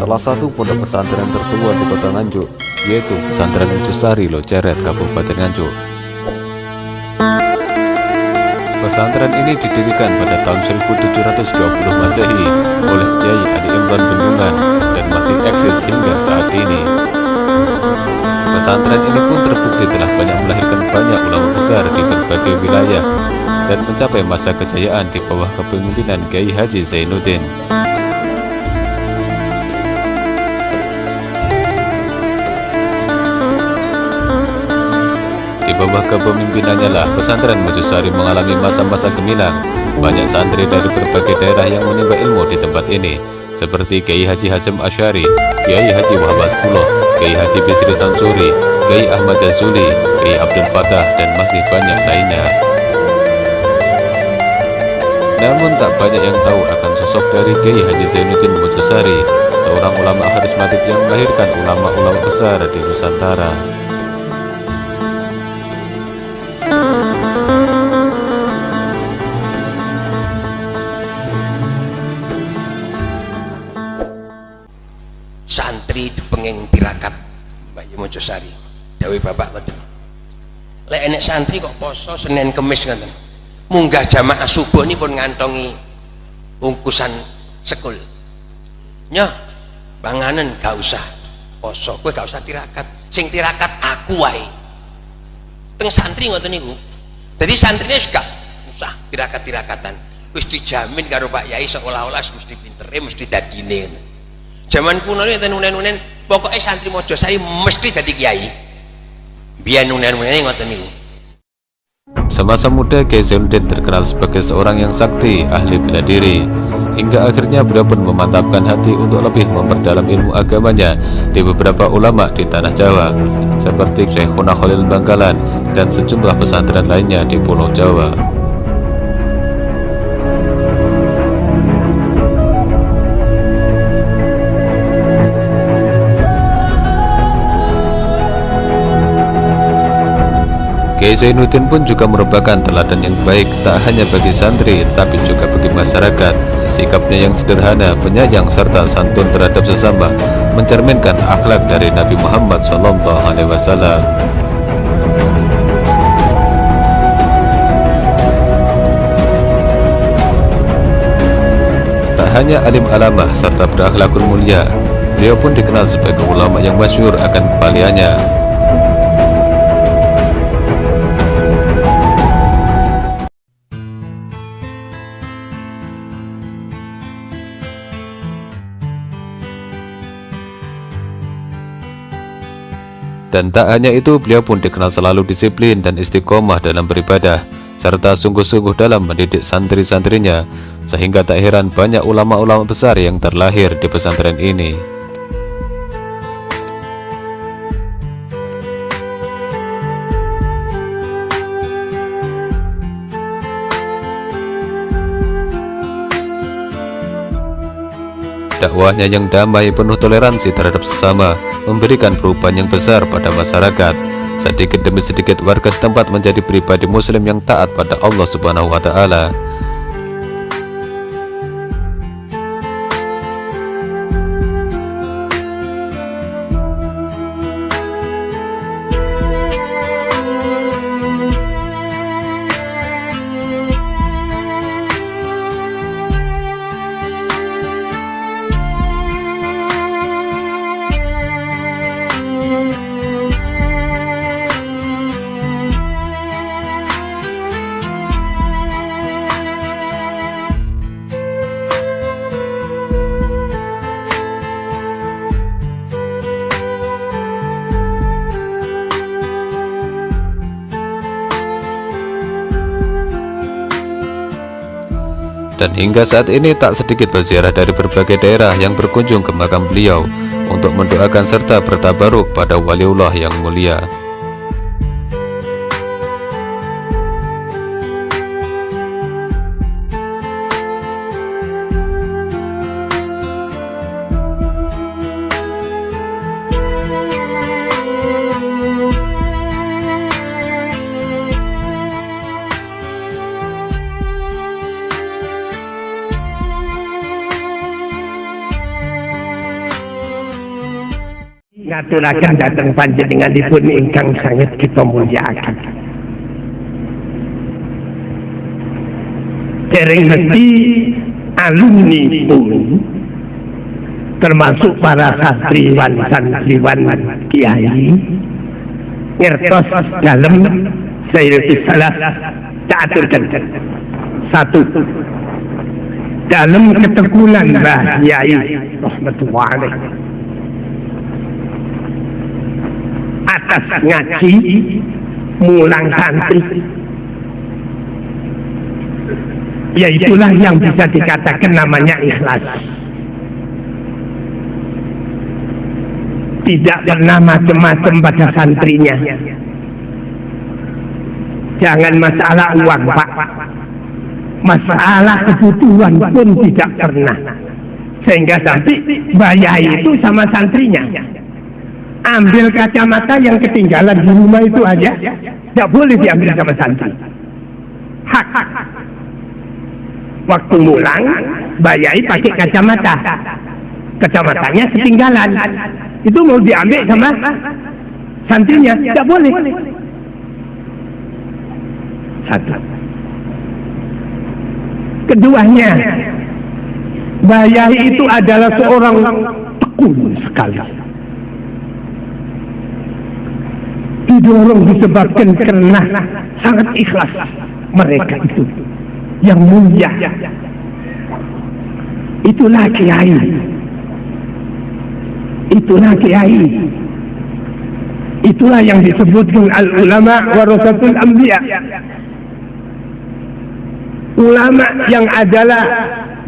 salah satu pondok pesantren tertua di kota Nganjuk, yaitu Pesantren Mercusari Loceret, Kabupaten Nganjuk. Pesantren ini didirikan pada tahun 1720 Masehi oleh Kyai Adi Imran Bendungan dan masih eksis hingga saat ini. Pesantren ini pun terbukti telah banyak melahirkan banyak ulama besar di berbagai wilayah dan mencapai masa kejayaan di bawah kepemimpinan Kiai Haji Zainuddin. Di bawah kepemimpinannya lah pesantren Mercusari mengalami masa-masa gemilang. Banyak santri dari berbagai daerah yang menimba ilmu di tempat ini, seperti Kiai Haji Hasyim Asy'ari, Kiai Haji Wahab Asbullah, Kiai Haji Bisri Samsuri, Kiai Ahmad Jazuli, Kiai Abdul Fatah, dan masih banyak lainnya. Namun tak banyak yang tahu akan sosok dari Kiai Haji Zainuddin Mercusari, seorang ulama karismatik yang melahirkan ulama-ulama besar di Nusantara. Santri dipenging tirakat Mbak Mercusari dawuh bapak ngoten. Lek enek santri kok poso Senin Kemis ngoten, munggah jamaah subuh ini pun ngantongi bungkusan sekul. Nyoh, panganan gak usah poso, kowe gak usah tirakat, sing tirakat aku wae. Teng santri ngoten niku. Jadi santrine gak usah tirakat-tirakatan, wis dijamin karo Pak Yai seolah-olah mesti pintere, mesti dadine. Zaman kuno ini enten unen-unen, pokoknya santri Mercusari mesti dadi kiai. Biyen unen-unen ngoten niku. Semasa muda, Kiai Zainuddin terkenal sebagai seorang yang sakti, ahli bela diri. Hingga akhirnya beliau pun memantapkan hati untuk lebih memperdalam ilmu agamanya di beberapa ulama di tanah Jawa, seperti Syekhuna Khalil Bangkalan dan sejumlah pesantren lainnya di Pulau Jawa. Kiai Zainuddin pun juga merupakan teladan yang baik tak hanya bagi santri tetapi juga bagi masyarakat. Sikapnya yang sederhana, penyayang serta santun terhadap sesama mencerminkan akhlak dari Nabi Muhammad SAW. Tak hanya alim alamah serta berakhlakul mulia, beliau pun dikenal sebagai ulama yang masyhur akan kepaliannya. Dan tak hanya itu, beliau pun dikenal selalu disiplin dan istiqomah dalam beribadah, serta sungguh-sungguh dalam mendidik santri-santrinya, sehingga tak heran banyak ulama-ulama besar yang terlahir di pesantren ini. Dakwahnya yang damai, penuh toleransi terhadap sesama, memberikan perubahan yang besar pada masyarakat. Sedikit demi sedikit warga setempat menjadi pribadi muslim yang taat pada Allah Subhanahu wa Ta'ala. Dan hingga saat ini tak sedikit peziarah dari berbagai daerah yang berkunjung ke makam beliau untuk mendoakan serta bertabaruk pada waliullah yang mulia. ngaturaken dhateng panjenenganipun ingkang sanget kita mulyakaken. Dereng mesti alumni pun termasuk para santriwan kiai ngertos dalam Sayyidatul Salah ta'aturkan. Satu, dalam ketekunan Mbah Yai rahmatullahi alaih atas ngaji mulang santri, yaitulah yang bisa dikatakan namanya ikhlas. Tidak pernah macam-macam pada santrinya. Jangan masalah uang, Pak, masalah kebutuhan pun tidak pernah. Sehingga sampai Mbah Yai itu sama santrinya ambil kacamata yang ketinggalan di rumah itu aja tidak boleh diambil sama santri. Hak. Waktu mulang Mbah Yai pakai kacamata, kacamatanya ketinggalan, itu mau diambil sama santrinya tidak boleh. Satu. Keduanya, Mbah Yai itu adalah seorang tekun sekali. Didorong disebabkan karena sangat ikhlas mereka itu yang mulia. Itulah kiai. Itulah kiai. Itulah yang disebutkan al-ulama warasatul anbiya. Ulama yang adalah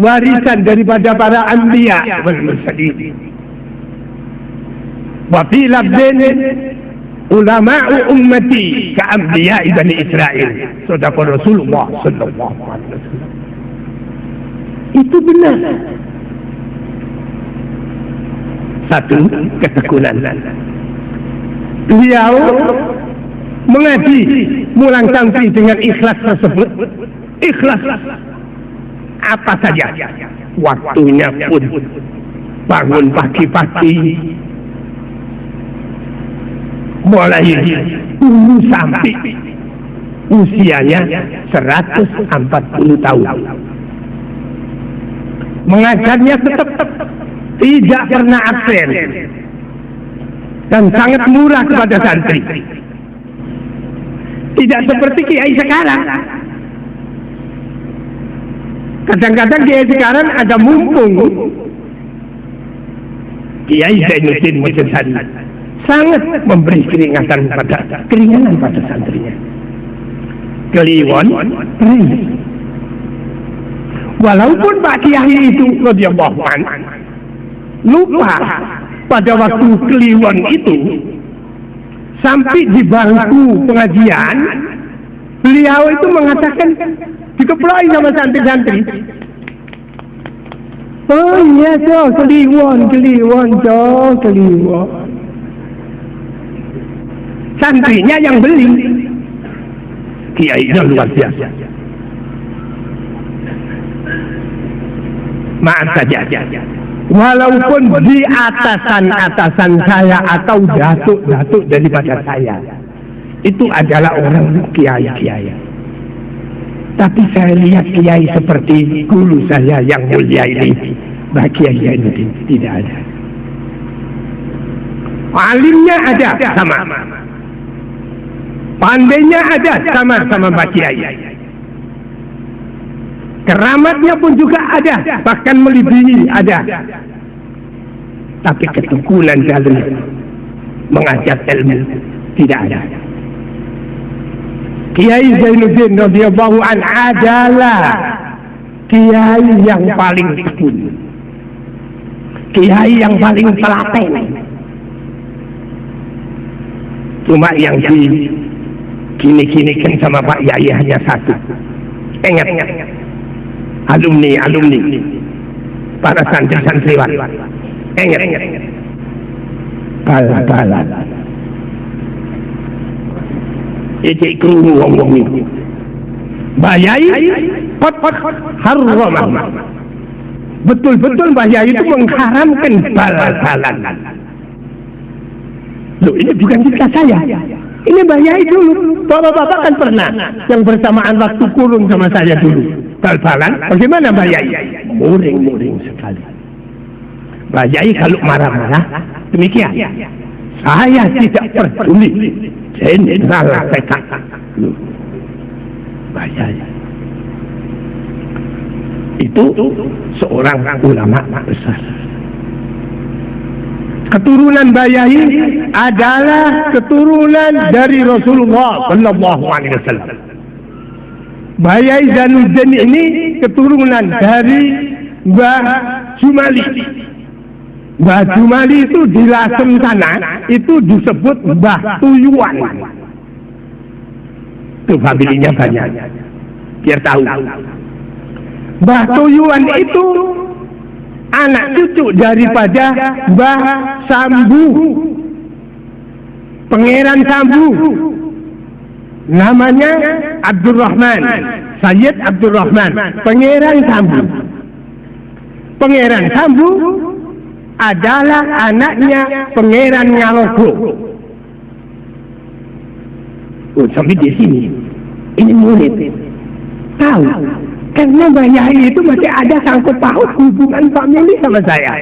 warisan daripada para anbiya wal mursalin. Wa fi lafdin ulama'u ummati ka anbiya Bani Israil. Sadaqa Rasulullah sallallahu alaihi wasallam. Itu benar. Satu, ketekunan. Beliau mengaji mulang santri dengan ikhlas tersebut. Ikhlas apa saja, waktunya pun bangun pagi-pagi mulai dulu sampai usianya 140 tahun. Mengajarnya tetap tidak pernah absen dan sangat murah kepada santri. Tidak seperti kiai sekarang. Kadang-kadang kiai sekarang ada mumpung. Kiai Zainuddin Mujaddi sangat memberi keringanan pada santrinya. Kliwon, walaupun Pak Kiai itu radhiyallahu anhu lupa pada waktu kliwon itu sampai di bangku pengajian, beliau itu mengatakan dikeploi sama santri-santri. Oh iya toh, kliwon toh, kliwon. Santrinya yang beli. Kiainya luar biasa. Maaf saja. Walaupun di atasan saya atau datuk daripada saya itu adalah orang kiai. Tapi saya lihat kiai seperti guru saya yang mulia ini, bagi Kiai ini tidak ada. Alimnya ada sama, pandainya ada sama Mbak Kiai. Keramatnya pun juga ada, bahkan melebihi ada. Tapi ketekunan dalam mengajar ilmu tidak ada. Kiai Zainuddin radhiyallahu an adalah kiai yang paling tekun, kiai yang paling telaten. Cuma yang di gini-ginikan sama Pak Yai hanya satu. Ingat, alumni para santri-santriwan. Ingat, bala. Ijik krungu wong-wong itu. Mbah Yai pot haram. Betul-betul Mbah Yai itu mengharamkan bal-balan. Loh, ini bukan cerita saya. Ini Mbah Yai dulu. Bapak-bapak kan pernah yang bersamaan waktu kurung sama saya dulu. Bal-balan, bagaimana Mbah Yai? Muring-muring sekali. Mbah Yai kalau marah-marah, demikian. Saya tidak peduli. Jenderal PK. Mbah Yai itu seorang ulama besar. Keturunan Mbah Yai adalah keturunan dari Rasulullah Sallallahu Alaihi Wasallam. Mbah Yai Zainuddin ini keturunan dari Mbah Jumali. Mbah Jumali itu di Lasem sana itu disebut Mbah Tuyuan. Itu familinya banyak. Biar tahu. Mbah Tuyuan itu anak cucu daripada Mbah Sambu, Pangeran Sambu, namanya Abdurrahman, Sayyid Abdurrahman, Pangeran Sambu. Pangeran Sambu adalah anaknya Pangeran Ngalogo. Oh, sampai di sini, ini murid tahu. Karena Mbah Yai itu masih ada sangkut paut hubungan famili sama saya.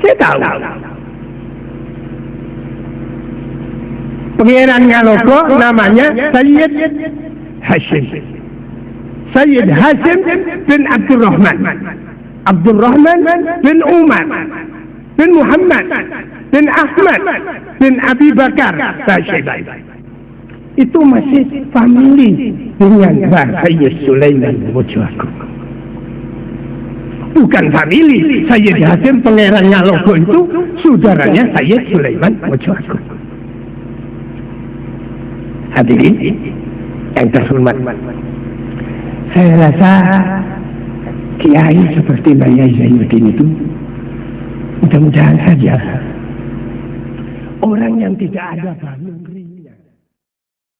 Saya tahu. Pangeran Ngalogo namanya Sayyid Hashim. Sayyid Hashim bin Abdurrahman. Abdurrahman bin Umar bin Muhammad bin Ahmad bin Abi Bakar Basyibai. Itu masih famili dengan Mbah Sayyid Sulaiman Mojoagung. Bukan famili. Sayyid Hashim Pangeran Ngalogo itu saudaranya Sayyid Sulaiman Mojoagung. Hadirin yang terhormat, saya rasa kiai seperti Mbah Yai Zainuddin itu mudah-mudahan saja orang yang tidak ada bangun